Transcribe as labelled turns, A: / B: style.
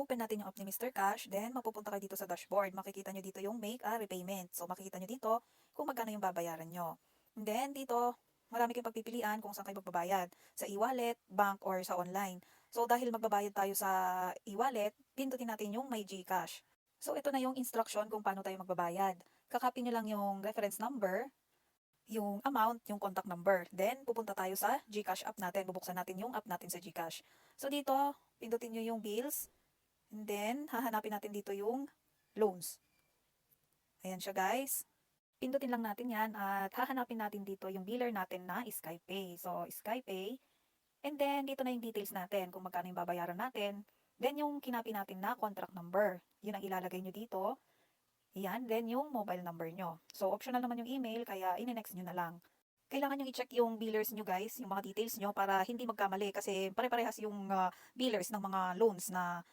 A: open natin yung app ni Mr. Cash, then mapupunta kayo dito sa dashboard. Makikita nyo dito yung make a repayment. So makikita nyo dito kung magkano yung babayaran nyo. And then dito, marami kayong pagpipilian kung saan kayo magbabayad. Sa e-wallet, bank, or sa online. So dahil magbabayad tayo sa e-wallet, pindutin natin yung may GCash. So ito na yung instruction kung paano tayo magbabayad. Kakopy nyo lang yung reference number, yung amount, yung contact number. Then, pupunta tayo sa GCash app natin. Bubuksan natin yung app natin sa GCash. So, dito, pindutin nyo yung bills. And then, hahanapin natin dito yung loans. Ayan siya, guys. Pindutin lang natin yan at hahanapin natin dito yung biller natin na Skypay. So, Skypay. And then, dito na yung details natin kung magkano yung babayaran natin. Then, yung kinapi natin na contract number. Yun ang ilalagay nyo dito. Yan, then yung mobile number nyo. So, optional naman yung email, kaya ine-next nyo na lang. Kailangan nyo i-check yung billers nyo guys, yung mga details nyo para hindi magkamali kasi pare-parehas yung billers ng mga loans na